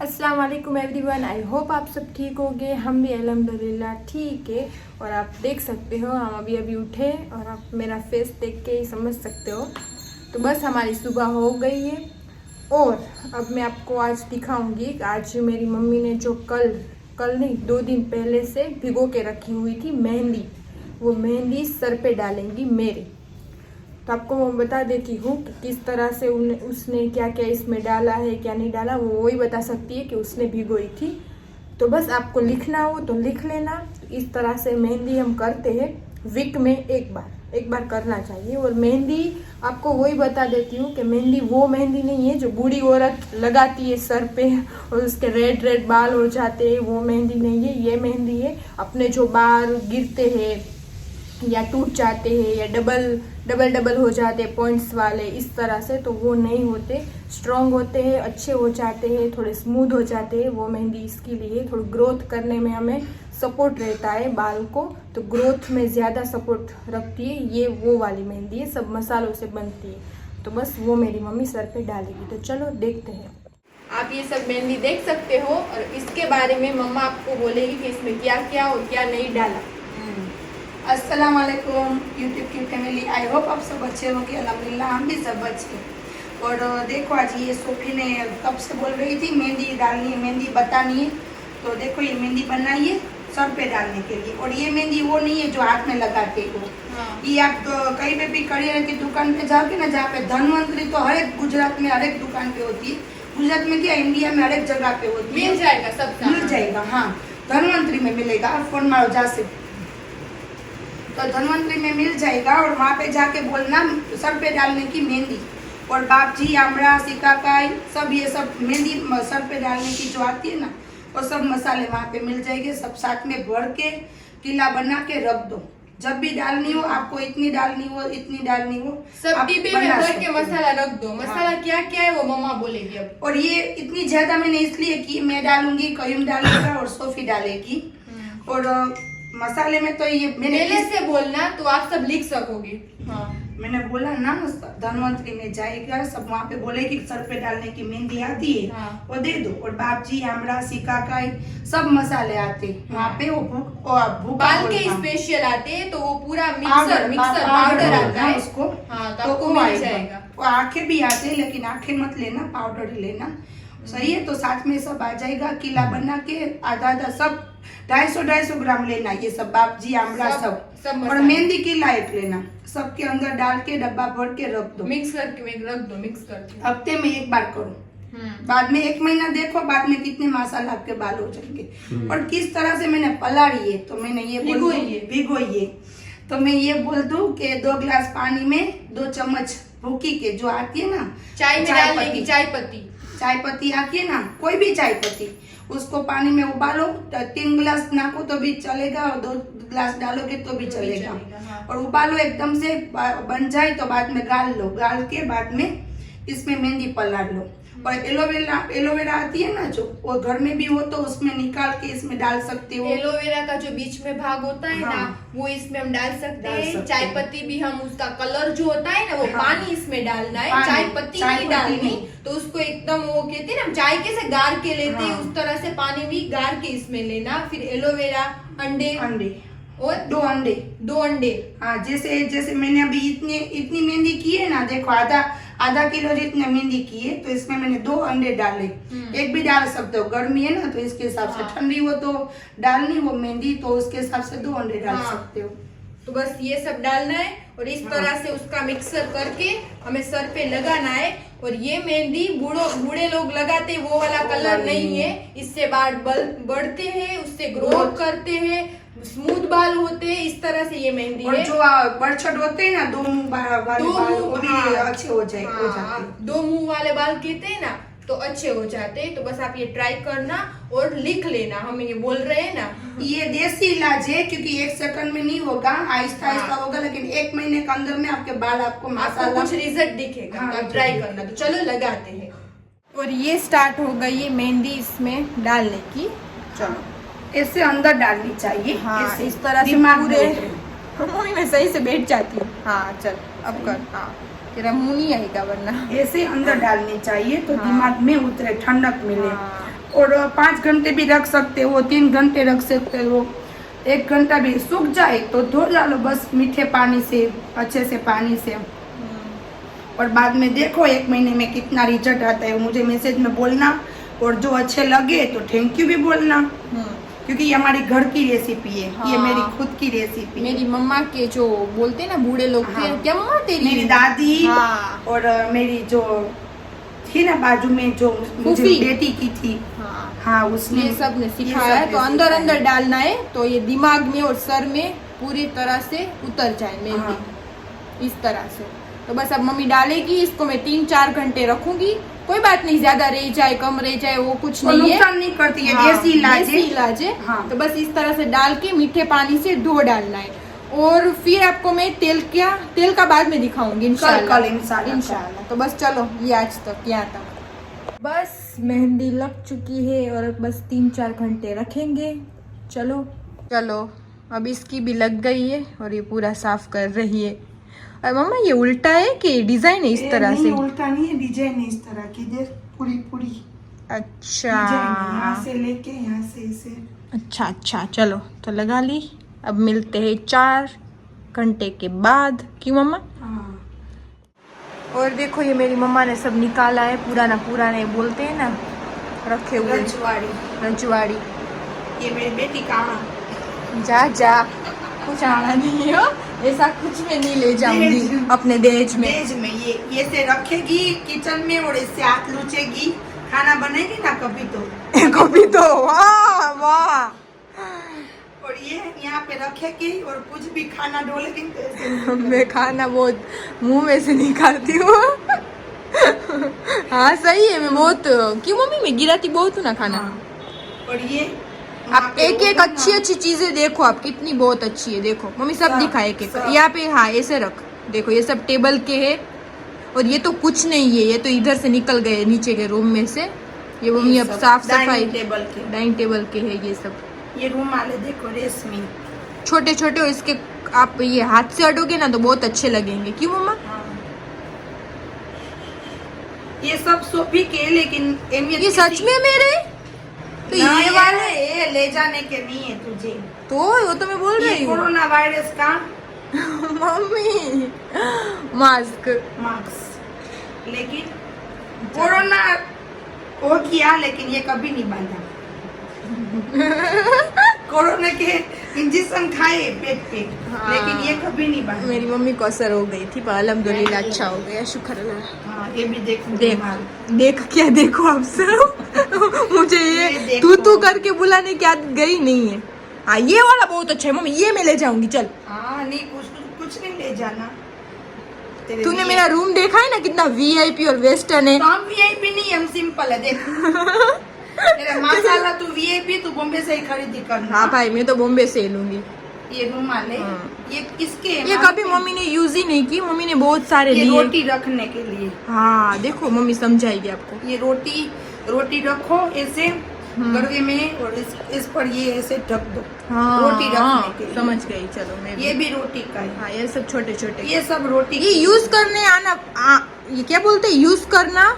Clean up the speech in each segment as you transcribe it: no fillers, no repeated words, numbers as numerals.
अस्सलाम वालेकुम everyone. I hope आप सब ठीक होंगे। हम भी अल्हम्दुलिल्लाह ठीक है। और आप देख सकते हो हम अभी अभी उठे और आप मेरा फेस देख के ही समझ सकते हो। तो बस हमारी सुबह हो गई है और अब मैं आपको आज दिखाऊंगी कि आज मेरी मम्मी ने जो कल नहीं 2 दिन पहले से भिगो के रखी हुई थी मेहंदी, वो मेहंदी सर पे डालेंगी मेरे। तो आपको मैं बता देती हूँ कि किस तरह से उसने क्या क्या इसमें डाला है क्या नहीं डाला, वो वही बता सकती है कि उसने भिगोई थी। तो बस आपको लिखना हो तो लिख लेना। इस तरह से मेहंदी हम करते हैं वीक में एक बार करना चाहिए। और मेहंदी आपको वही बता देती हूँ कि मेहंदी वो मेहंदी नहीं है जो बूढ़ी औरत लगाती है सर पे और उसके रेड बाल हो जाते हैं, वो मेहंदी नहीं है। ये मेहंदी है अपने जो बाल गिरते हैं या टूट जाते हैं या डबल हो जाते हैं पॉइंट्स वाले, इस तरह से, तो वो नहीं होते, स्ट्रॉन्ग होते हैं, अच्छे हो जाते हैं, थोड़े स्मूथ हो जाते हैं। वो मेहंदी इसके लिए थोड़ी ग्रोथ करने में हमें सपोर्ट रहता है बाल को, तो ग्रोथ में ज़्यादा सपोर्ट रखती है। ये वो वाली मेहंदी है, सब मसालों से बनती है। तो बस वो मेरी मम्मी सर पे डालेगी। तो चलो देखते हैं। आप ये सब मेहंदी देख सकते हो और इसके बारे में मम्मा आपको बोलेगी कि इसमें क्या क्या और क्या नहीं डाला। अस्सलाम वालेकुम यूट्यूब की फैमिली। आई होप आप सब अच्छे होंगे। अल्हम्दुलिल्लाह हम भी सब अच्छे। और देखो आज ये सोफी ने कब से बोल रही थी मेहंदी डालनी है, मेहंदी बतानी है। तो देखो ये मेहंदी बनाई है सर पे डालने के लिए। और ये मेहंदी वो नहीं है जो हाथ में लगाते हो। ये आप तो कहीं पे भी करियर की दुकान पे जाओगे ना, जहाँ पे धनवंतरी तो हर एक गुजरात में हर एक दुकान पे होती है। गुजरात में क्या इंडिया में हर एक जगह पे होती है। मिल जाएगा, सब मिल जाएगा। हाँ, धनवंतरी में मिलेगा। फोन मारो जा से, तो धनवंतरी में मिल जाएगा। और वहाँ पे जाके बोलना सर पे डालने की मेहंदी। और बापजी, आमड़ा, सिकाकाई, सब ये सब मेहंदी सर पे डालने की जो आती है ना, वो सब मसाले वहाँ पे मिल जाएंगे। सब साथ में भर के किला बना के रख दो। जब भी डालनी हो आपको, इतनी डालनी हो इतनी डालनी हो, सब डिब्बे में भर के मसाला रख दो। मसाला क्या क्या है वो मम्मा बोलेगी अब। और ये इतनी ज्यादा मैंने इसलिए की, मैं डालूंगी, कयूम डालेगा और सोफी डालेगी। और मसाले में तो ये मैंने पहले से बोलना तो आप सब लिख सकोगे। हाँ, मैंने बोला ना धनवंतरी में जाएगा, सब वहाँ पे बोलेगी सर पे डालने की मेहंदी आती है। हाँ। वो दे दो। और बापजी, आमड़ा, सिकाकाई, सब मसाले आते हैं वहाँ पे। वो बाल के स्पेशल आते हैं, तो वो पूरा मिक्सर पाउडर आता है उसको। हाँ, तो मिल जाएगा। आंखें भी आते हैं, लेकिन आंखें मत लेना, पाउडर ही लेना। सही है। तो साथ में सब आ जाएगा। किला बना के आधा सब 250 ग्राम लेना। ये सब बापजी, आमला सब और मेहंदी की लाइट लेना। सबके अंदर डाल के डब्बा भर के रख दो। मिक्स करके रख दो। मिक्स करके हफ्ते में एक बार करो। बाद में 1 महीना देखो, बाद में कितने मसाला आपके बाल हो जाएंगे। और किस तरह से मैंने पलाड़ी है, तो मैंने ये भिगोइए। तो मैं ये बोल दूं कि 2 गिलास पानी में 2 चम्मच भूकी के जो आती है ना, चाय में डालने की चाय पत्ती आती है ना, कोई भी चाय पत्ती, उसको पानी में उबालो। 3 गिलास नाको तो भी चलेगा और 2 गिलास डालोगे तो भी चलेगा। हाँ। और उबालो एकदम से बन जाए तो बाद में गाल लो। गाल के बाद में इसमें मेहंदी पलाड़ लो। और एलोवेरा आती है ना, जो वो घर में भी हो तो उसमें निकाल के इसमें डाल सकते हो। एलोवेरा का जो बीच में भाग होता है। हाँ। ना, वो इसमें हम डाल सकते हैं। चाय पत्ती भी हम, उसका कलर जो होता है ना, वो हाँ। पानी इसमें डालना है, चाय पत्ती नहीं डालनी। तो उसको एकदम वो कहते हैं ना, चाय कैसे गार के लेते हैं, उस तरह से पानी भी गार के इसमें लेना। फिर एलोवेरा, अंडे और 2 अंडे। हाँ, जैसे मैंने अभी इतनी मेहंदी की है ना, देखो आधा किलो जितने मेहंदी की है, तो इसमें मैंने 2 अंडे डाले। एक भी डाल सकते हो, गर्मी है ना तो इसके हिसाब से। ठंडी हो तो डालनी वो मेहंदी, तो उसके हिसाब से 2 अंडे डाल सकते हो। तो बस ये सब डालना है और इस तरह से उसका मिक्सर करके हमें सर पे लगाना है। और ये मेहंदी बूढ़े लोग लगाते, वो वाला कलर नहीं है। इससे बाल बढ़ते हैं, उससे ग्रोथ करते हैं, स्मूथ बाल होते हैं। इस तरह से ये मेहंदी है। जो बड़छट होते हैं ना, 2 मुंह वाले बाल, वो भी अच्छे हो जाते। 2 मुंह वाले बाल कहते हैं ना, तो अच्छे हो जाते हैं। तो बस आप ये ट्राई करना और लिख लेना। हम ये बोल रहे हैं ना, ये देसी इलाज है, क्योंकि 1 सेकंड में नहीं होगा, आहिस्ता होगा। लेकिन 1 महीने के अंदर में आपके बाल आपको कुछ रिजल्ट दिखेगा। हाँ, तो ट्राई करना। तो चलो लगाते हैं। और ये स्टार्ट हो गई है मेहंदी इसमें डालने की। चलो, ऐसे अंदर डालनी चाहिए। हाँ, इस तरह से पूरे मैं सही से बैठ जाती हूँ। हाँ, चल अब कर। हाँ, तेरा मुंह नहीं आएगा वरना। ऐसे अंदर डालनी चाहिए तो दिमाग में उतरे, ठंडक मिले। और 5 घंटे भी रख सकते हो, 3 घंटे रख सकते हो, 1 घंटा भी। सूख जाए तो धो डालो बस मीठे पानी से, अच्छे से पानी से। और बाद में देखो 1 महीने में कितना रिजल्ट आता है, मुझे मैसेज में बोलना। और जो अच्छे लगे तो थैंक यू भी बोलना, क्योंकि ये हमारी घर की रेसिपी है। हाँ। ये मेरी खुद की रेसिपी, मेरी मम्मा के जो बोलते हैं ना बूढ़े लोग। हाँ। क्या मम्मा तेरी? मेरी दादी। हाँ। और मेरी जो थी ना बाजू में जो मुझे बेटी की थी। हाँ, हाँ उसने ये सब ने सिखाया है। तो अंदर अंदर डालना है तो ये दिमाग में और सर में पूरी तरह से उतर जाए मेहंदी। हाँ। इस तरह से तो बस अब मम्मी डालेगी इसको। मैं 3-4 घंटे रखूंगी, कोई बात नहीं, ज्यादा रह जाए कम रह जाए वो कुछ नहीं है, नुकसान नहीं करती है। हाँ, देसी इलाज है। हाँ। तो बस इस तरह से डाल के मीठे पानी से धो डालना है। और फिर आपको मैं तेल का बाद में दिखाऊंगी इंशाल्लाह। तो बस चलो ये आज तक यहाँ तक बस मेहंदी लग चुकी है और बस 3-4 घंटे रखेंगे। चलो अब इसकी भी लग गई है और ये पूरा साफ कर रही है। और मम्मा ये उल्टा है कि डिजाइन है इस तरह से? उल्टा नहीं है, डिजाइन है इस तरह की। देख पूरी। अच्छा, यहाँ से लेके यहाँ से इसे। अच्छा चलो तो लगा ली। अब मिलते हैं 4 घंटे के बाद। क्यों मम्मा? हाँ। और देखो ये मेरी मम्मा ने सब निकाला है, पुराने बोलते हैं ना, रखे हुए रजवाड़ी। ये मेरी बेटी कहाँ? जा कुछ आना नहीं हो, ऐसा कुछ में नहीं ले जाऊंगी अपने दहेज में। ये से रखेगी किचन में और इससे हाथ लूचेगी, खाना बनेगी ना कभी तो वाह। और ये यहाँ पे रखेगी और कुछ भी खाना डोलेगी तो मैं खाना बहुत मुंह में से निकालती हूँ। हाँ सही है, मैं बहुत क्यों मम्मी मैं गिराती बहुत हूँ ना खाना। हाँ। और ये आप एक अच्छी चीजें देखो, आप कितनी बहुत अच्छी है। देखो मम्मी सब दिखाए एक यहाँ पे। हाँ ऐसे रख, देखो ये सब टेबल के है और ये तो कुछ नहीं है, ये तो इधर से निकल गए नीचे के रूम में से। ये मम्मी अब साफ सफाई डाइनिंग टेबल के है ये सब। ये रूम वाले देखो रेशमी छोटे और इसके आप ये हाथ से अडोगे ना तो बहुत अच्छे लगेंगे। क्यों मम्मा? हाँ। ये सब सोफी के, लेकिन ये सच में मेरे तो ये वाले ये ले जाने के नहीं है तुझे। तो वो तो मैं बोल रही हूँ कोरोना वायरस का मम्मी मास्क, लेकिन कोरोना वो किया लेकिन ये कभी नहीं बांधा। कोरोना के इंजेक्शन खाए पेट पे। हाँ। लेकिन ये कभी नहीं बांधा। मेरी मम्मी को असर हो गई थी पर अल्हम्दुलिल्लाह अच्छा हो गया, शुक्र अल्लाह। हाँ, ये भी देख क्या देखो आप सब। मुझे ये तू करके बुलाने की आदत गई नहीं है। हाँ ये वाला बहुत अच्छा है मम्मी, ये मैं ले जाऊंगी। चल। हाँ नहीं कुछ नहीं ले जाना। तूने मेरा रूम देखा है ना कितना वीआईपी और वेस्टर्न है। तो हम वीआईपी नहीं, हम सिंपल है। देख माशाल्लाह तू वीआईपी, तू बॉम्बे से ही खरीदी करना। हाँ भाई मैं तो बॉम्बे से ही लूंगी। ये रुमाल है। हाँ। ये किसके? ये कभी मम्मी ने यूज ही नहीं की, मम्मी ने बहुत सारे लिए रोटी रखने के लिए। हाँ देखो मम्मी समझाएगी आपको। ये रोटी रखो ऐसे गड़वे में और इस पर ये ऐसे ढक दो। हाँ, रोटी रखने के लिए। समझ गई। चलो मैं ये भी रोटी का है। हाँ ये सब छोटे ये सब रोटी। ये यूज करने ये क्या बोलते हैं, यूज करना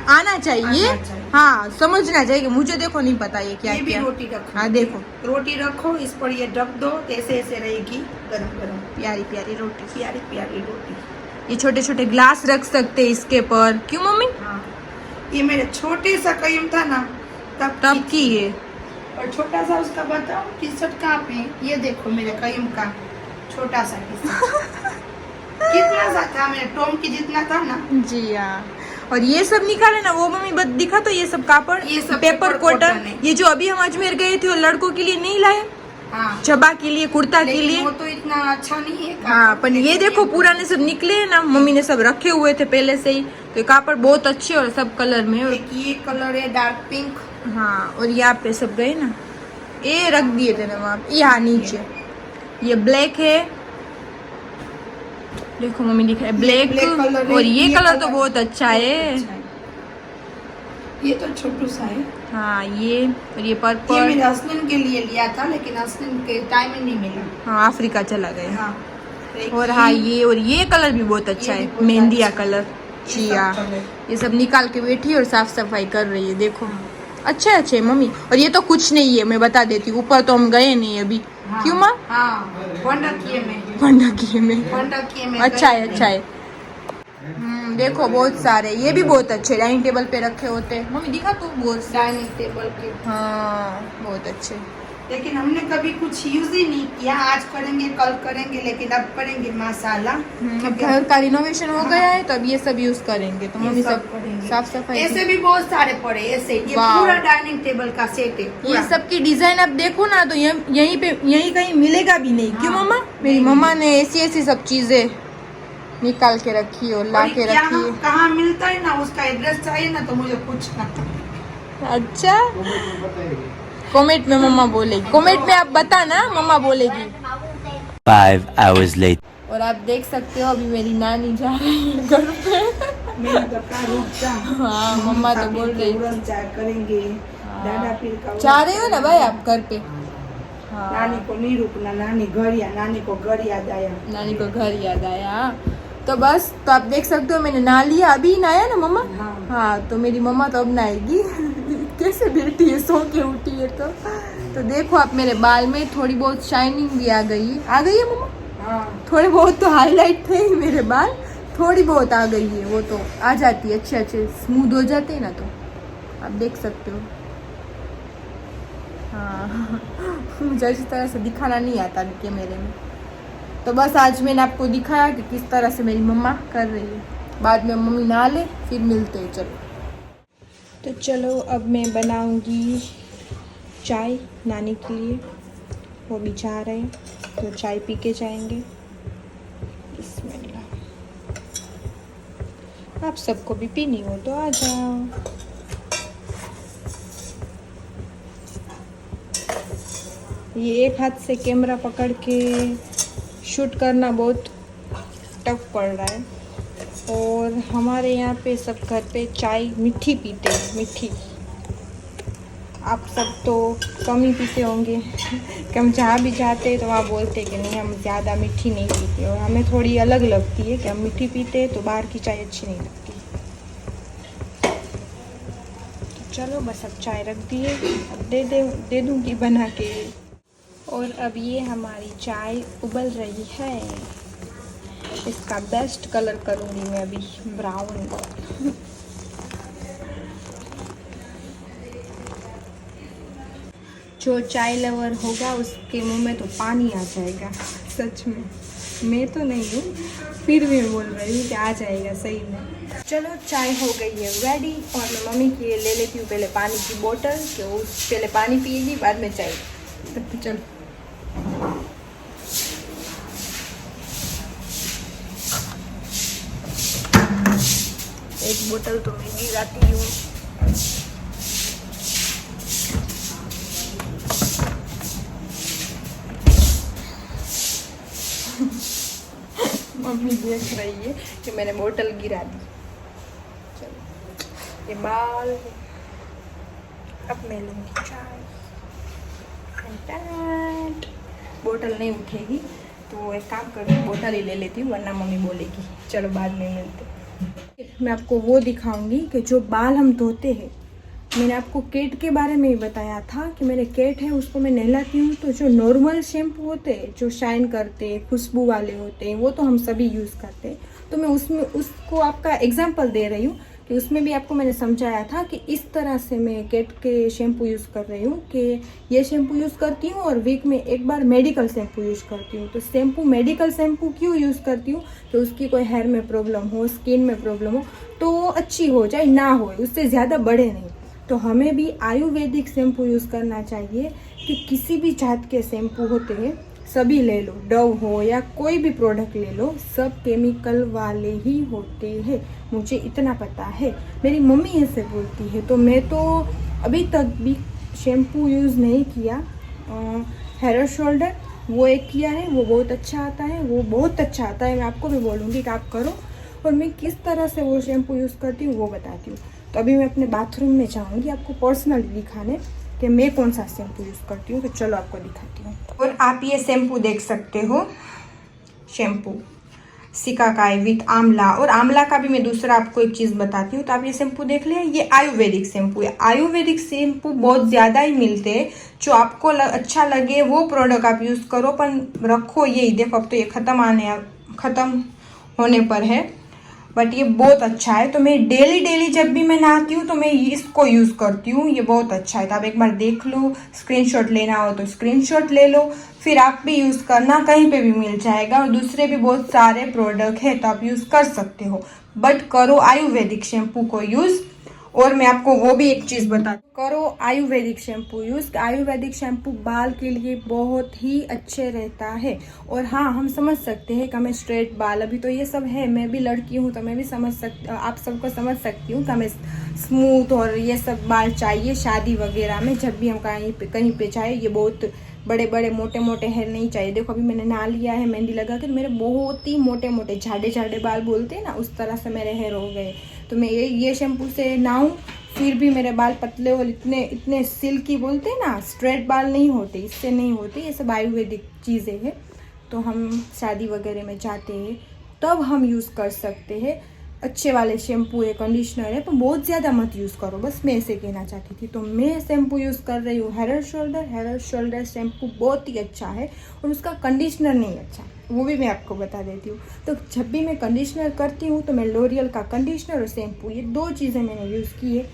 आना चाहिए। हाँ समझना चाहिए। मुझे देखो नहीं पता ये क्या भी रोटी रखो। हाँ देखो रोटी रखो, इस पर ये ढक दो, ऐसे रहेगी गरम प्यारी रोटी। ये छोटे ग्लास रख सकते हैं इसके पर। क्यों मम्मी? हाँ। ये मेरे छोटे सा कईम था ना तब की है। और छोटा सा उसका बताओ टी शर्ट कहाँ पे? ये देखो मेरे कईम का छोटा सा टी शर्ट। कितना सा था, मेरे टॉम की जितना था ना। जी हाँ। और ये सब निकाले ना वो मम्मी बस दिखा तो ये सब कापड़, ये सब पेपर कॉटन। ये जो अभी हम अजमेर गए थे वो लड़कों के लिए नहीं लाए। हाँ। चबा के लिए, कुर्ता के लिए। वो तो इतना अच्छा नहीं है। हाँ पर ये देखो पुराने सब निकले ना, मम्मी ने सब रखे हुए थे पहले से ही। तो ये कापड़ बहुत अच्छे और सब कलर में। और ये कलर है डार्क पिंक। हाँ और यहाँ पे सब गए ना, ये रख दिए थे ना वहाँ पे। यहाँ नीचे ये ब्लैक है, देखो मम्मी दिखा है ब्लैक। और ये कलर तो बहुत अच्छा है। ये तो छोटू सा है। हाँ ये और ये पर्पल। ये मेरे हस्बैंड के लिए लिया था लेकिन हस्बैंड के टाइम ही नहीं मिला। हाँ अफ्रीका चला गया। हाँ। और हाँ ये और ये कलर भी बहुत अच्छा है, मेहंदिया कलर। जी हाँ। ये सब निकाल के बैठी और साफ सफाई कर रही है। देखो अच्छे अच्छे मम्मी, और ये तो कुछ नहीं है, मैं बता देती हूँ, ऊपर तो हम गए नहीं अभी। हाँ, क्यों माँ? हाँ, फंडकिए में फंडकिए में अच्छा है, अच्छा है। देखो बहुत सारे, ये भी बहुत अच्छे डाइनिंग टेबल पे रखे होते हैं। मम्मी दिखा तू, बहुत डाइनिंग टेबल के। हाँ बहुत अच्छे। लेकिन हमने कभी कुछ यूज ही नहीं किया, आज करेंगे कल करेंगे, लेकिन अब करेंगे माशाल्लाह। घर का रिनोवेशन हो गया है तो अब ये सब यूज करेंगे, तो मम्मी सब करेंगे। साफ सफाई। ऐसे भी बहुत सारे पड़े, ऐसे ये पूरा डाइनिंग टेबल का सेट है। ये सब की डिजाइन अब देखो ना तो यहीं कहीं मिलेगा भी नहीं। क्यों मम्मा? मेरी मम्मा ने ऐसी ऐसी सब चीजें निकाल के रखी और ला के रखी है। कहाँ मिलता है ना, उसका एड्रेस चाहिए ना तो मुझे पूछना। अच्छा, कमेंट में मम्मा बोलेगी, कमेंट में आप बताना, मम्मा बोलेगी। 5 hours later. और आप देख सकते हो अभी मेरी नानी जा रही है घर पे। हाँ मम्मा तो बोल रही करेंगे दादा पीर का जा रहे हो ना भाई आप घर पे। हाँ नानी को नहीं रुकना, नानी को घर याद आया। नानी को घर याद आया। तो बस, तो आप देख सकते हो मैंने नहा लिया, अभी नहाया ना मम्मा। हाँ तो मेरी मम्मा तो अब नहाएगी। कैसे बैठी है, सो के उठी है। तो देखो आप मेरे बाल में थोड़ी बहुत शाइनिंग भी आ गई है मम्मा। हाँ थोड़े बहुत तो हाईलाइट थे ही मेरे बाल, थोड़ी बहुत आ गई है, वो तो आ जाती है, अच्छे अच्छे स्मूथ हो जाते हैं ना, तो आप देख सकते हो। हाँ मुझे इस तरह से दिखाना नहीं आता कैमरे में। तो बस आज मैंने आपको दिखाया कि किस तरह से मेरी मम्मा कर रही है। बाद में मम्मी नहा ले, फिर मिलते हैं। चलो तो चलो अब मैं बनाऊंगी चाय नानी के लिए, वो भी जा रहे हैं तो चाय पी के जाएंगे। बिस्मिल्लाह। आप सबको भी पीनी हो तो आ जाओ। ये एक हाथ से कैमरा पकड़ के शूट करना बहुत टफ पड़ रहा है। और हमारे यहाँ पे सब घर पे चाय मीठी पीते हैं, मीठी। आप सब तो कम ही पीते होंगे। कि हम जहाँ भी जाते हैं तो वहाँ बोलते हैं कि नहीं हम ज़्यादा मीठी नहीं पीते, और हमें थोड़ी अलग लगती है कि हम मीठी पीते हैं तो बाहर की चाय अच्छी नहीं लगती। तो चलो बस अब चाय रख दिए, अब दे दूँगी बना के। और अब ये हमारी चाय उबल रही है। इसका बेस्ट कलर करूँगी मैं अभी, ब्राउन। जो चाय लवर होगा उसके मुंह में तो पानी आ जाएगा, सच में। मैं तो नहीं हूँ, फिर भी मैं बोल रही हूँ कि आ जाएगा सही में। चलो चाय हो गई है रेडी, और मैं मम्मी के लिए ले लेती हूँ पहले पानी की बोतल, कि वो पहले पानी पिएगी बाद में चाय। तो चलो एक बोतल तो मैं गिराती हूँ। मम्मी देख रही है कि मैंने बोतल गिरा दी। चलो ये बाल, अब मैं लूँगी चाय। बोतल नहीं उठेगी तो एक काम करूँ, बोतल ही ले लेती हूँ, वरना मम्मी बोलेगी। चलो बाद में मिलते। मैं आपको वो दिखाऊंगी कि जो बाल हम धोते हैं। मैंने आपको केट के बारे में ही बताया था कि मेरे केट है उसको मैं नहलाती हूँ, तो जो नॉर्मल शैम्पू होते हैं जो शाइन करते हैं, खुशबू वाले होते हैं, वो तो हम सभी यूज़ करते हैं। तो मैं उसको आपका एग्जांपल दे रही हूँ कि उसमें भी आपको मैंने समझाया था कि इस तरह से मैं केट के शैम्पू यूज़ कर रही हूँ कि ये शैम्पू यूज़ करती हूँ और वीक में एक बार मेडिकल शैम्पू यूज़ करती हूँ। तो मेडिकल शैम्पू क्यों यूज़ करती हूँ कि उसकी कोई हेयर में प्रॉब्लम हो, स्किन में प्रॉब्लम हो तो अच्छी हो जाए, ना हो, उससे ज़्यादा बढ़े नहीं। तो हमें भी आयुर्वेदिक शैम्पू यूज़ करना चाहिए कि किसी भी जात के शैम्पू होते हैं, सभी ले लो, डव हो या कोई भी प्रोडक्ट ले लो, सब केमिकल वाले ही होते हैं। मुझे इतना पता है, मेरी मम्मी ऐसे बोलती है। तो मैं तो अभी तक भी शैम्पू यूज़ नहीं किया। हेयर शोल्डर वो एक किया है, वो बहुत अच्छा आता है, वो बहुत अच्छा आता है। मैं आपको भी बोलूँगी कि आप करो, और मैं किस तरह से वो शैम्पू यूज़ करती हूँ वो बताती हूँ। तो अभी मैं अपने बाथरूम में जाऊँगी आपको पर्सनली दिखाने कि मैं कौन सा शैम्पू यूज़ करती हूँ। तो चलो आपको दिखाती हूँ। और आप ये शैम्पू देख सकते हो, शैम्पू सिकाकाई विथ आंवला। और आंवला का भी मैं दूसरा आपको एक चीज़ बताती हूँ। तो आप ये शैम्पू देख लें, ये आयुर्वेदिक शैम्पू है। आयुर्वेदिक शैम्पू बहुत ज़्यादा ही मिलते हैं, जो आपको अच्छा लगे वो प्रोडक्ट आप यूज़ करो, पर रखो यही। देखो अब तो ये ख़त्म होने पर है, बट ये बहुत अच्छा है। तो मैं डेली जब भी मैं नहाती हूँ तो मैं इसको यूज़ करती हूँ, ये बहुत अच्छा है। तो आप एक बार देख लो, स्क्रीनशॉट लेना हो तो स्क्रीनशॉट ले लो, फिर आप भी यूज़ करना, कहीं पे भी मिल जाएगा। और दूसरे भी बहुत सारे प्रोडक्ट है तो आप यूज़ कर सकते हो, बट करो आयुर्वेदिक शैम्पू को यूज़। और मैं आपको वो भी एक चीज़ बताती हूँ, करो Ayurvedic shampoo use. Ayurvedic shampoo बाल के लिए बहुत ही अच्छे रहता है। और हाँ, हम समझ सकते हैं कि हमें स्ट्रेट बाल, अभी तो ये सब है, मैं भी लड़की हूँ तो मैं भी आप सबको समझ सकती हूँ कि हमें स्मूथ और ये सब बाल चाहिए शादी वगैरह में, जब भी हम कहीं पे चाहिए। ये बहुत बड़े बड़े मोटे मोटे हेयर नहीं चाहिए। देखो अभी मैंने नहा लिया है मेहंदी लगा के, मेरे बहुत ही मोटे मोटे झाड़े बाल बोलते हैं ना, उस तरह से मेरे हेयर हो गए। तो मैं ये शैम्पू से नहाऊं फिर भी मेरे बाल पतले और इतने सिल्की बोलते हैं ना, स्ट्रेट बाल नहीं होते, इससे नहीं होते। ये सब आयुर्वेदिक चीज़ें हैं। तो हम शादी वगैरह में जाते हैं तब हम यूज़ कर सकते हैं। अच्छे वाले शैम्पू है, कंडीशनर है, तो बहुत ज़्यादा मत यूज़ करो, बस मैं ऐसे कहना चाहती थी। तो मैं शैम्पू यूज़ कर रही हूँ हेयर शोल्डर शैम्पू बहुत ही अच्छा है। और उसका कंडीशनर नहीं अच्छा, वो भी मैं आपको बता देती हूँ। तो जब भी मैं कंडीशनर करती हूँ तो मैं लॉरियल का कंडीशनर और शैम्पू, ये 2 चीज़ें मैंने यूज़ की है,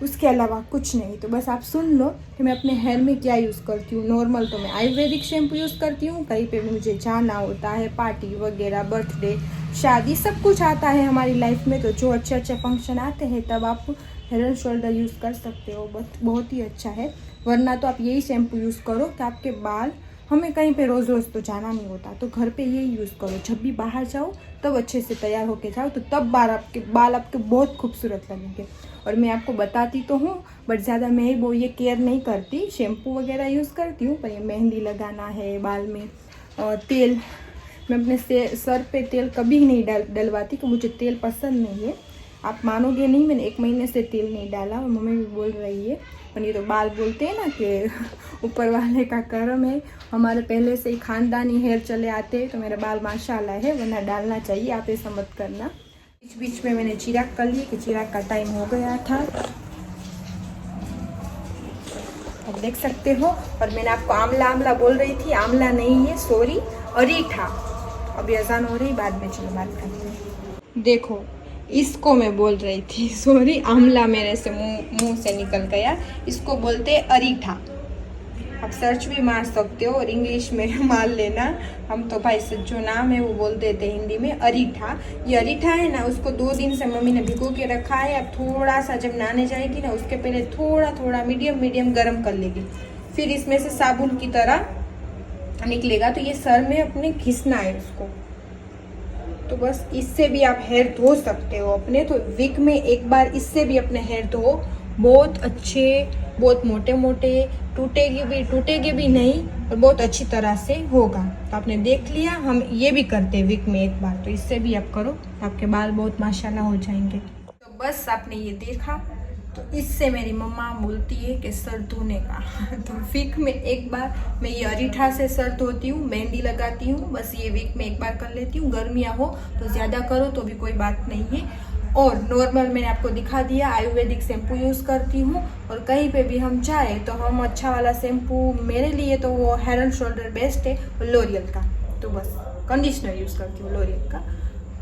उसके अलावा कुछ नहीं। तो बस आप सुन लो कि मैं अपने हेयर में क्या यूज़ करती हूँ। नॉर्मल तो मैं आयुर्वेदिक शैम्पू यूज़ करती हूँ, कहीं पे भी मुझे जाना होता है, पार्टी वगैरह, बर्थडे, शादी, सब कुछ आता है हमारी लाइफ में। तो जो अच्छे फंक्शन आते हैं तब आप हेड एंड शोल्डर यूज़ कर सकते हो, बहुत ही अच्छा है। वरना तो आप यही शैम्पू यूज़ करो कि आपके बाल, हमें कहीं पे रोज़ तो जाना नहीं होता, तो घर पे यही यूज़ करो। जब भी बाहर जाओ तब अच्छे से तैयार होके जाओ, तो तब बाल आपके बहुत खूबसूरत लगेंगे। और मैं आपको बताती तो हूँ, बट ज़्यादा मैं वो ये केयर नहीं करती, शैम्पू वगैरह यूज़ करती हूँ, पर ये मेहंदी लगाना है बाल में, और तेल, मैं अपने सर पे तेल कभी नहीं डलवाती, कि मुझे तेल पसंद नहीं है। आप मानोगे नहीं, मैंने 1 महीने से तेल नहीं डाला, और मम्मी भी बोल रही है। पर ये तो बाल बोलते हैं ना कि ऊपर वाले का करम है, हमारे पहले से ही खानदानी हेयर चले आते हैं, तो मेरे बाल माशाल्लाह है, वरना डालना चाहिए, आप ऐसा मत करना। बीच में मैंने चिराग कर लिया कि चिराग का टाइम हो गया था, आप देख सकते हो। और मैंने आपको आंवला बोल रही थी, आंवला नहीं है, सॉरी, अरीठा। अभी अजान हो रही, बाद में चलो बात करते हैं। देखो इसको मैं बोल रही थी, सॉरी, आंवला मेरे से मुंह से निकल गया। इसको बोलते हैं अरीठा, आप सर्च भी मार सकते हो और इंग्लिश में मार लेना। हम तो भाई जो नाम है वो बोल देते हैं हिंदी में अरीठा। ये अरीठा है ना, उसको 2 दिन से मम्मी ने भिगो के रखा है। अब थोड़ा सा जब नहाने जाएगी ना, उसके पहले थोड़ा मीडियम गर्म कर लेगी, फिर इसमें से साबुन की तरह निकलेगा। तो ये सर में अपने घिसना है उसको, तो बस इससे भी आप हेयर धो सकते हो अपने। तो वीक में एक बार इससे भी अपने हेयर धो, बहुत अच्छे, बहुत मोटे, टूटेगी भी नहीं, और बहुत अच्छी तरह से होगा। तो आपने देख लिया, हम ये भी करते हैं वीक में एक बार, तो इससे भी आप करो, आपके बाल बहुत माशाल्लाह हो जाएंगे। तो बस आपने ये देखा, तो इससे मेरी मम्मा बोलती है कि सर धोने का तो वीक में एक बार मैं ये अरीठा से सर धोती हूँ, मेहंदी लगाती हूँ, बस ये वीक में एक बार कर लेती हूँ। गर्मियाँ हो तो ज़्यादा करो तो भी कोई बात नहीं है। और नॉर्मल मैंने आपको दिखा दिया, आयुर्वेदिक शैम्पू यूज़ करती हूँ। और कहीं पे भी हम जाए तो हम अच्छा वाला शैम्पू, मेरे लिए तो वो हेड एंड शोल्डर बेस्ट है, लॉरियल का। तो बस कंडीशनर यूज़ करती हूँ लॉरियल का,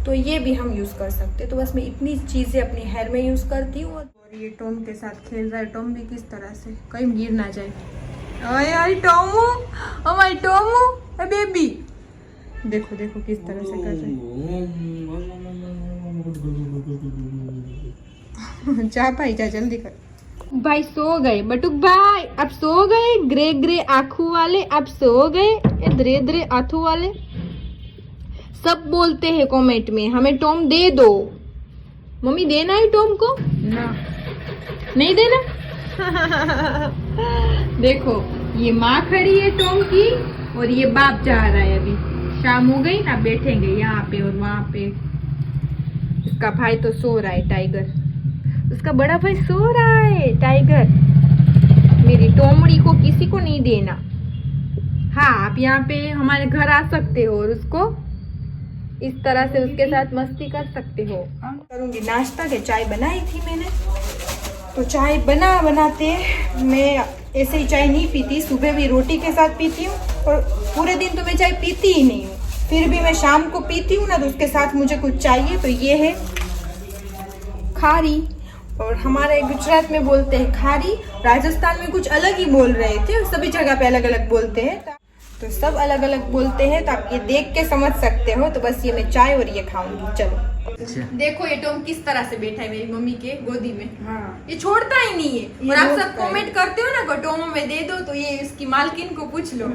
तो ये भी हम यूज़ कर सकते। तो बस मैं इतनी चीज़ें अपनी हेयर में यूज़ करती हूँ। और ये टॉम के साथ खेल रहा है, टॉम भी किस तरह से कहीं गिर ना जाए। अरे टॉमू, ओ माय टॉमू, ए बेबी, देखो किस तरह से कर रहे हैं। जा भाई जा, जल्दी कर भाई। सो गए बटुक भाई, अब सो गए। ग्रे आंखों वाले अब सो गए, दरे आंखों वाले सब बोलते हैं कमेंट में, हमें टॉम दे दो। मम्मी देना है टॉम को ना, नहीं देना देखो ये माँ खड़ी है टॉम की, और ये बाप जा रहा है। अभी शाम हो गई ना, बैठेंगे यहाँ पे और वहाँ पे। इसका भाई तो सो रहा है, टाइगर, उसका बड़ा भाई सो रहा है, टाइगर। मेरी टोमड़ी को किसी को नहीं देना। हाँ, आप यहाँ पे हमारे घर आ सकते हो और उसको इस तरह से उसके साथ मस्ती कर सकते हो। करूँगी नाश्ता के चाय बनाई थी मैंने, तो चाय बनाते मैं ऐसे ही चाय नहीं पीती, सुबह भी रोटी के साथ पीती हूँ और पूरे दिन तो मैं चाय पीती ही नहीं हूँ, फिर भी मैं शाम को पीती हूँ ना तो उसके साथ मुझे कुछ चाहिए। तो ये है खारी, और हमारे गुजरात में बोलते हैं खारी, राजस्थान में कुछ अलग ही बोल रहे थे, सभी जगह पे अलग अलग बोलते हैं, तो सब अलग अलग बोलते हैं, तो आप ये देख के समझ सकते हो। तो बस ये मैं चाय और ये खाऊंगी। चलो देखो ये टॉम किस तरह से बैठा है मेरी मम्मी के गोदी में। हाँ। ये छोड़ता ही नहीं है। और आप सब कमेंट करते हो ना को टॉम में दे दो, तो ये इसकी मालकिन को पूछ लो।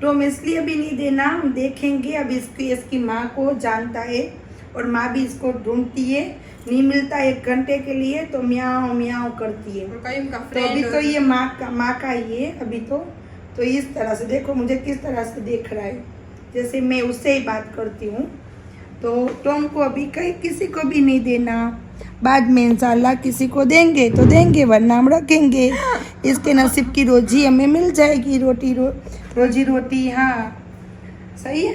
टॉम इसलिए भी नहीं देना, हम देखेंगे। अब इसकी माँ को जानता है और माँ भी इसको ढूंढती है, नहीं मिलता 1 घंटे के लिए तो म्याओ म्याओ करती है। तो अभी तो ये माँ का ही है अभी तो इस तरह से देखो मुझे किस तरह से देख रहा है, जैसे मैं उससे ही बात करती हूँ। तो टॉम को अभी किसी को भी नहीं देना, बाद में इंशाल्लाह किसी को देंगे तो देंगे, वरना हम रखेंगे। इसके नसीब की रोजी हमें मिल जाएगी, रोजी रोटी। हाँ सही है,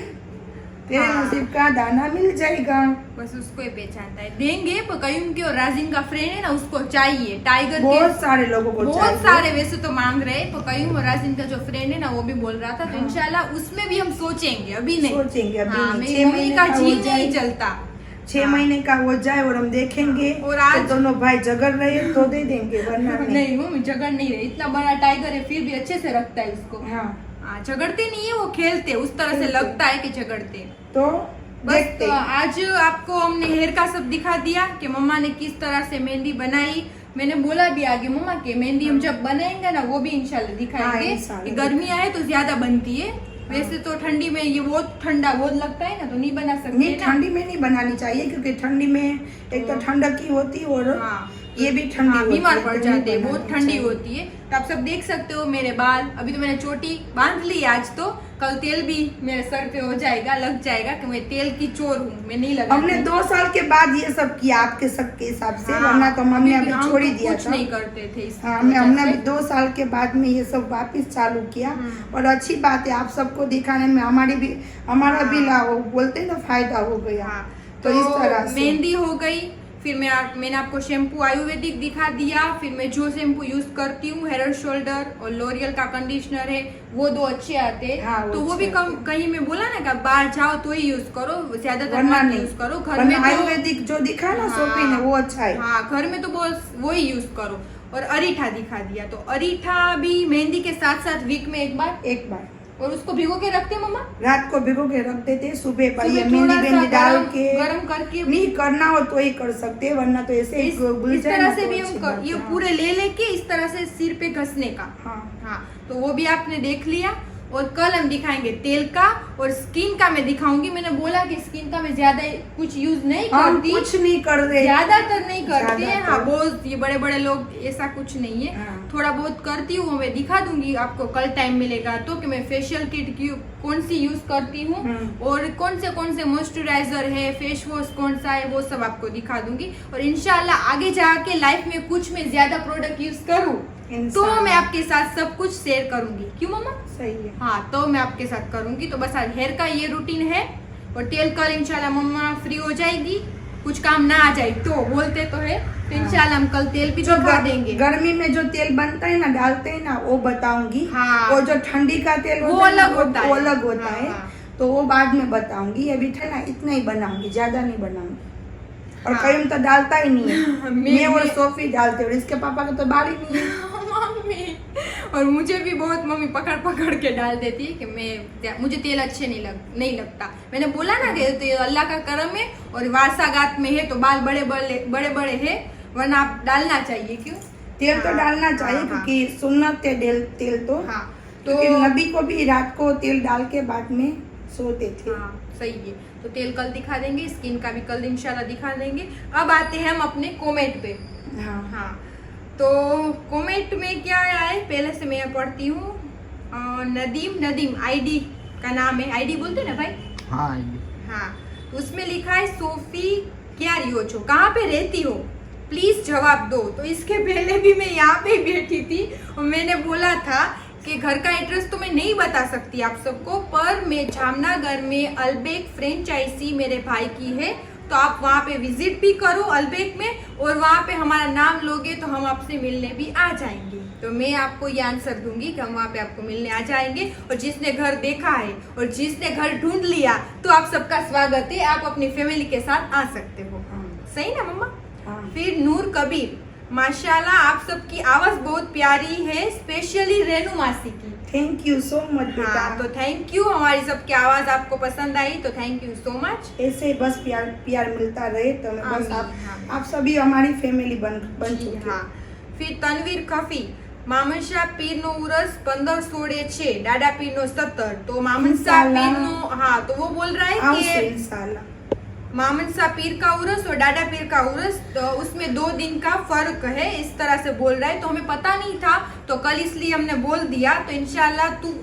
तेरे नसीब का दाना मिल जाएगा। बस उसको ही पहचानता है। देंगे पर कयूम के और राजिन का फ्रेंड है ना, उसको चाहिए। टाइगर बहुत सारे लोगों को बहुत सारे वैसे तो मांग रहे हैं, पर कयूम और राजिन का जो फ्रेंड है ना वो भी बोल रहा था। तो इंशाल्लाह उसमें भी हम सोचेंगे, अभी नहीं सोचेंगे। अभी हाँ, नहीं, 6 महीने का जी नहीं चलता, 6 महीने का हो जाए और हम देखेंगे। और आज तो दोनों भाई झगड़ रहे तो दे देंगे, वरना नहीं मम्मी झगड़ नहीं रहे। इतना बड़ा टाइगर है फिर भी अच्छे से रखता है इसको। हाँ झगड़ते नहीं है वो, खेलते उस तरह से लगता है कि झगड़ते। तो बस तो आज आपको हमने हेयर का सब दिखा दिया कि मम्मा ने किस तरह से मेहंदी बनाई। मैंने बोला भी आगे मम्मा के मेहंदी हम जब बनाएंगे ना वो भी इंशाल्लाह दिखाएंगे। कि गर्मियाँ है तो ज्यादा बनती है, वैसे तो ठंडी में ये बहुत ठंडा बहुत लगता है ना, तो नहीं बना सकते। नहीं ठंडी में नहीं बनानी चाहिए, क्योंकि ठंडी में एक तो ठंडक की होती और ये भी ठंडी बीमार पड़ जाते हैं, बहुत ठंडी होती है। तो आप सब देख सकते हो मेरे बाल, अभी तो मैंने चोटी बांध ली आज, तो कल तेल भी मेरे सर पे हो जाएगा, लग जाएगा कि मैं तेल की चोर हूँ, मैं नहीं लगा। हमने 2 साल के बाद ये सब किया आपके सबके हिसाब से, वरना तो हमने अभी छोड़ ही दिया था, नहीं करते थे। हाँ हमने अभी 2 साल के बाद में ये सब वापस चालू किया। और अच्छी बात है, आप सबको दिखाने में हमारा भी लाभ, बोलते हैं ना, फायदा हो गया। तो इस तरह से मेहंदी हो गई। फिर मैंने आपको शैम्पू आयुर्वेदिक दिखा दिया। फिर मैं जो शैम्पू यूज करती हूँ, हेड एंड शोल्डर और लॉरियल का कंडीशनर है, वो 2 अच्छे आते हैं। हाँ, तो वो भी कहीं में बोला ना कि बाहर जाओ तो ही यूज करो, ज्यादातर मत यूज करो। घर में आयुर्वेदिक जो दिखा ना सोफी ने वो अच्छा है। हाँ घर में तो वो ही यूज करो। और अरीठा दिखा दिया, तो अरीठा भी मेहंदी के साथ साथ वीक में एक बार और उसको भिगो के रखते मम्मा, रात को भिगो के रख देते, सुबह पर ये मेहंदी डाल के गरम करके, नहीं करना हो तो ही कर सकते, वरना तो ऐसे इस तरह से भी हम ये पूरे लेके इस तरह से सिर पे घसने का। हाँ तो वो भी आपने देख लिया। और कल हम दिखाएंगे तेल का, और स्किन का मैं दिखाऊंगी। मैंने बोला कि स्किन का मैं ज्यादा कुछ यूज नहीं करती, कुछ नहीं कर रहे, ज्यादातर नहीं करती है। हाँ बहुत ये बड़े बड़े लोग ऐसा कुछ नहीं है, थोड़ा बहुत करती हूँ। मैं दिखा दूंगी आपको कल टाइम मिलेगा तो, कि मैं फेशियल किट की कौन सी यूज करती हूँ और कौन से मॉइस्चराइजर है, फेस वॉश कौन सा है, वो सब आपको दिखा दूंगी। और इंशाल्लाह आगे जाके लाइफ में कुछ मैं ज्यादा प्रोडक्ट यूज करूँ तो मैं आपके साथ सब कुछ शेयर करूंगी। क्यों मम्मा? सही है। हाँ तो मैं आपके साथ करूंगी। तो बस आज हेयर का ये रूटीन है। और तेल कल इंशाल्लाह मम्मा फ्री हो जाएगी, कुछ काम ना आ जाए तो, बोलते तो है, तो इंशाल्लाह हम कल तेल भी दिखा देंगे। गर्मी में जो तेल बनता है ना, डालते हैं ना, वो बताऊंगी। हाँ। और जो ठंडी का तेल वो अलग होता है, तो वो बाद में बताऊंगी। अभी ठंडा इतना ही बनाऊंगी, ज्यादा नहीं बनाऊंगी। और करीम तो डालता ही नहीं है, मैं और सोफी डालते, और इसके पापा का तो बाल ही नहीं है। और मुझे भी बहुत मम्मी पकड़ के डाल देती है कि मुझे तेल अच्छे नहीं लगता। मैंने बोला ना कि तो अल्लाह का करम है और वारसागात में है, तो बाल बड़े है, वरना आप डालना चाहिए। क्यों? तेल तो डालना चाहिए, क्योंकि सुन्नत है तेल तो। तो नबी को भी रात को तेल डाल के बाद में सोते थे। सही है। तो तेल कल दिखा देंगे, स्किन का भी कल इंशाल्लाह दिखा देंगे। अब आते हैं हम अपने कमेंट पे। हाँ तो कमेंट में क्या है, पहले से मैं पढ़ती हूँ। नदीम आईडी का नाम है, आईडी बोलते ना भाई? हाँ उसमें लिखा है सोफी क्या रियो छो, कहाँ पे रहती हो, प्लीज जवाब दो। तो इसके पहले भी मैं यहाँ पे बैठी थी और मैंने बोला था कि घर का एड्रेस तो मैं नहीं बता सकती आप सबको, पर मैं जामनगर में अलबेक फ्रेंचाइजी मेरे भाई की है, तो आप वहाँ पे विजिट भी करो अलबेक में, और वहाँ पे हमारा नाम लोगे तो हम आपसे मिलने भी आ जाएंगे। तो मैं आपको ये आंसर दूंगी कि हम वहाँ पे आपको मिलने आ जाएंगे, और जिसने घर देखा है और जिसने घर ढूंढ लिया तो आप सबका स्वागत है, आप अपनी फैमिली के साथ आ सकते हो। सही ना मम्मा? फिर नूर कबीर, माशाल्लाह आप सबकी आवाज बहुत प्यारी है, स्पेशली रेनू मासी की। थैंक यू सो मच बेटा। हाँ, तो थैंक यू, हमारी सबकी आवाज आपको पसंद आई तो थैंक यू सो मच। ऐसे ही बस प्यार मिलता रहे तो मैं बस आमीन, आप सभी हमारी फैमिली बन चुकी। हाँ, फिर तनवीर खफी, मामन शाह पीर नो उरस 15/16 डाडा पीर नो 17, तो मामन शाह पीर नो, हाँ तो वो बोल रहा है कि इंशाल्लाह मामन शाह पीर का उरस और डाडा पीर का उरस, तो उसमें 2 दिन का फर्क है, इस तरह से बोल रहा है। तो हमें पता नहीं था तो कल इसलिए हमने बोल दिया। तो इंशाल्लाह तू,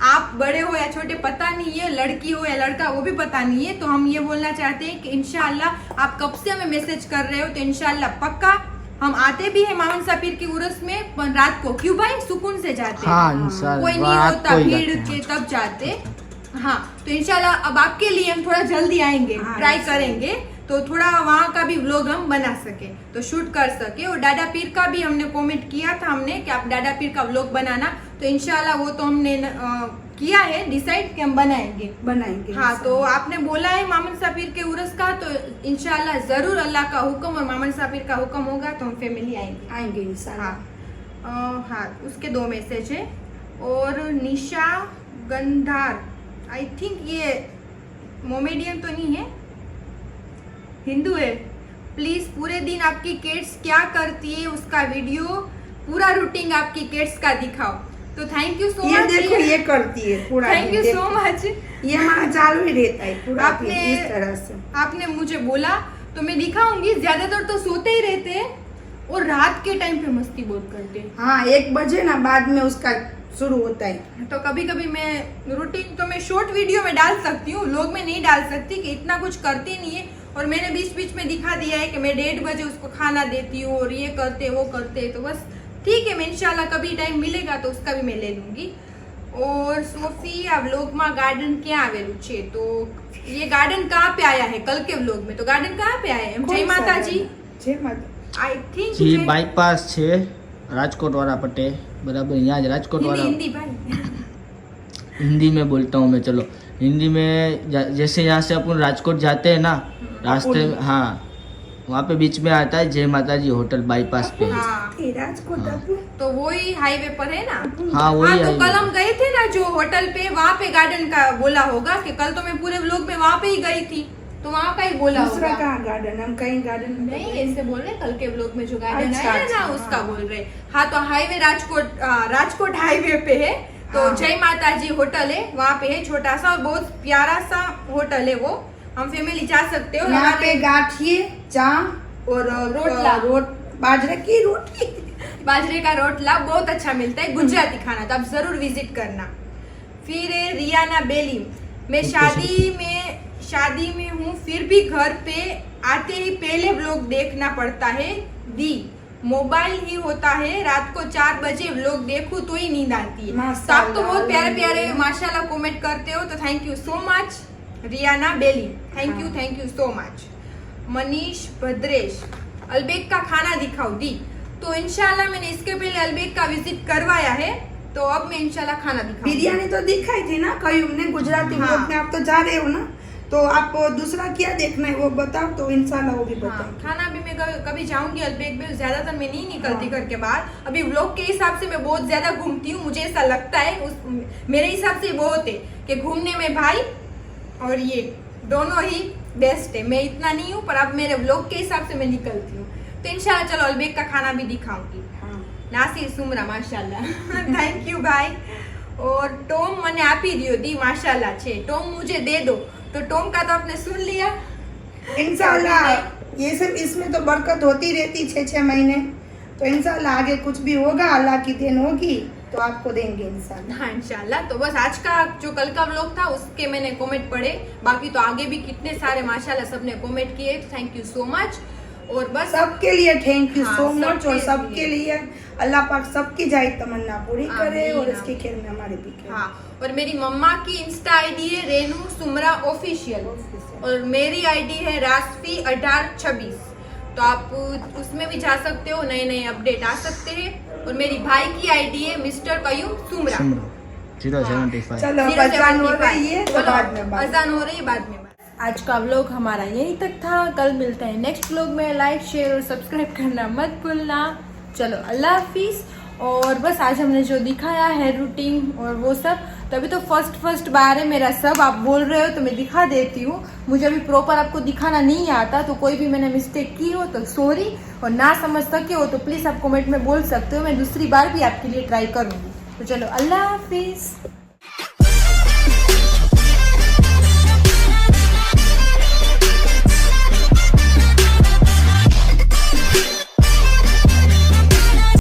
आप बड़े हो या छोटे पता नहीं है, लड़की हो या लड़का वो भी पता नहीं है, तो हम ये बोलना चाहते हैं कि इंशाल्लाह आप कब से हमें मैसेज कर रहे हो, तो इंशाल्लाह पक्का हम आते भी हैं मामन शाह पीर की उरस में, पर रात को। क्यों भाई? सुकून से जाते हैं। हाँ, इंशाल्लाह कोई नहीं रात होता को ही भीड़ जाते हैं। के तब जाते। हाँ, तो इंशाल्लाह अब आपके लिए हम थोड़ा जल्दी आएंगे, ट्राई करेंगे तो थोड़ा वहाँ का भी व्लॉग हम बना सके, तो शूट कर सके। और डाडा पीर का भी हमने कमेंट किया था हमने कि आप डाडा पीर का व्लॉग बनाना, तो इंशाल्लाह वो तो हमने किया है डिसाइड कि हम बनाएंगे। हाँ, तो आपने बोला है मामन शाह पीर के उरस का, तो इंशाल्लाह जरूर अल्लाह का हुक्म और मामन शाह पीर का हुक्म होगा तो हम फैमिली आएंगे इंशाल्लाह। हाँ, उसके 2 मैसेज है। और निशा गंधार, आई थिंक ये मोमेडियन तो नहीं है, हिंदू है। प्लीज पूरे दिन आपकी किड्स क्या करती है उसका वीडियो, पूरा रूटीन आपकी किड्स का दिखाओ। तो थैंक यू सो मच। ये देखो ये करती है पूरा। Thank you so much. ये हमारा चालू ही रहता है पूरा आपने इस तरह से। आपने मुझे बोला तो मैं दिखाऊंगी। ज्यादातर तो सोते ही रहते हैं और रात के टाइम पे मस्ती बहुत करते हैं। हाँ, 1 बजे ना बाद में उसका शुरू होता है। तो कभी कभी मैं रूटीन तो मैं शॉर्ट वीडियो में डाल सकती हूँ, लोग में नहीं डाल सकती कि इतना कुछ करती नहीं है। और मैंने बीच बीच में दिखा दिया है कि मैं 1:30 बजे उसको खाना देती हूँ और ये करते वो करते, तो बस ठीक है, मैं इंशाल्लाह कभी टाइम मिलेगा तो उसका भी मैं ले लूंगी। और सोफी आ व्लॉग में गार्डन क्या आवेलू छे, तो ये गार्डन कहाँ पे आया है कल के व्लॉग में, तो गार्डन कहाँ पे आया है? जय माता जी। जय माता। आई थिंक जी बाईपास છે રાજકોટ वाला पटे बराबर, यहाँ राजकोट वाला। हिंदी भाई हिंदी में बोलता हूँ मैं, चलो हिंदी में। जैसे यहाँ से अपन राजकोट जाते हैं ना रास्ते, हाँ वहाँ पे बीच में आता है जय माता जी होटल बाईपास पे। हाँ, ये राजकोट हाँ। अपने तो वही हाईवे पर है ना। हाँ वही तो highway। कल हम गए थे ना जो होटल पे, वहाँ पे गार्डन का बोला होगा कि कल तो मैं पूरे व्लॉग में वहाँ पे ही गई थी, तो वहाँ का ही बोला दूसरा होगा। कहाँ गार्डन? हम कहीं गार्डन में नहीं, ऐसे बोल रहे कल के व्लॉग में जो गार्डन अच्छा, है ना अच्छा, उसका हाँ। बोल रहे। हाँ, तो हाईवे राजकोट हाईवे पे है, तो हाँ। जय माता जी होटल है, वहाँ पे है छोटा सा और बहुत प्यारा सा होटल है वो, हम फैमिली जा सकते हो। यहाँ पे गाठिए चाय और रोटला। बाजरे की रोटी। बाजरे का रोटला बहुत अच्छा मिलता है, गुजराती खाना, तो आप जरूर विजिट करना। फिर है रियाना बेली, मैं शादी में हूँ फिर भी घर पे आते ही पहले व्लॉग देखना पड़ता है दी, मोबाइल ही होता है, रात को 4 बजे व्लॉग देखूं तो ही नींद आती है। तो आप तो बहुत प्यारे प्यारे माशाल्लाह कमेंट करते हो, तो thank you so much Riana Bailey, thank you so much. Manish Bhadresh, अलबेक का खाना दिखाओ दी, तो इंशाल्लाह मैंने इसके पहले अलबेक का विजिट करवाया है, तो अब मैं इंशाल्लाह खाना दिखाऊंगी। बिरयानी तो दिखाई थी ना कहीं हमने गुजराती हाँ। व्लॉग में, आप तो जा रहे हो ना, तो आप दूसरा क्या देखना है वो बताओ, तो इंशाल्लाह वो भी हाँ, बताओ। खाना भी मैं कभी जाऊंगी अलबेक में, ज्यादातर मैं नहीं निकलती हाँ। घर के बाहर। अभी व्लॉग के हिसाब से मैं बहुत ज्यादा घूमती हूँ, मुझे ऐसा लगता है, मेरे हिसाब से बहुत है कि घूमने में भाई और ये दोनों ही बेस्ट है। मैं इतना नहीं हूँ, पर अब मेरे व्लॉग के हिसाब से मैं निकलती हूँ, तो इंशाल्लाह चलो अलबेक का खाना भी दिखाऊंगी। हाँ। नासिर सुमरा माशाल्लाह थैंक यू भाई। और टॉम मैंने आप ही दियो दी, माशाल्लाह छे, टॉम मुझे दे दो, तो टॉम का तो आपने सुन लिया। इंशाल्लाह ये सब इसमें तो बरकत होती रहती 6-6 महीने, तो इंशाल्लाह आगे कुछ भी होगा, अल्लाह की देन होगी तो आपको देंगे इंशाल्लाह। हाँ इंशाल्लाह। तो बस आज का जो कल का व्लॉग था उसके मैंने कमेंट पढ़े, बाकी तो आगे भी कितने सारे माशाल्लाह सबने कमेंट किए, तो थैंक यू सो मच। और बस सबके लिए थैंक यू हाँ, सो मच। और सबके सबके लिए अल्लाह पाक सबकी जायज तमन्ना पूरी करे आमीन, और इसके आमीन। खेल में हमारे भी खेल। हाँ, और मेरी मम्मा की इंस्टा आईडी है रेनू सुमरा ऑफिशियल और मेरी आईडी है राशि 1826। तो आप उसमें भी जा सकते हो, नए नए अपडेट आ सकते हैं। और मेरी भाई की आईडी है मिस्टर कयूम सुमरा। 075। चलो अब अजान हो रही है तो बाद में बात। अजान हो रही है बाद में। आज का व्लॉग हमारा यहीं तक था। कल मिलते हैं नेक्स्ट व्लॉग में। लाइक शेयर और सब्सक्राइब करना मत भूलना। चलो अल्लाह हाफिज। और बस आज हमने जो दिखाया है रूटीन और वो सब, तभी तो फर्स्ट बार है मेरा सब। आप बोल रहे हो तो मैं दिखा देती हूँ। मुझे अभी प्रॉपर आपको दिखाना नहीं आता, तो कोई भी मैंने मिस्टेक की हो तो सॉरी, और ना समझ सके हो तो प्लीज़ आप कमेंट में बोल सकते हो। मैं दूसरी बार भी आपके लिए ट्राई करूँगी। तो चलो अल्लाह हाफिज।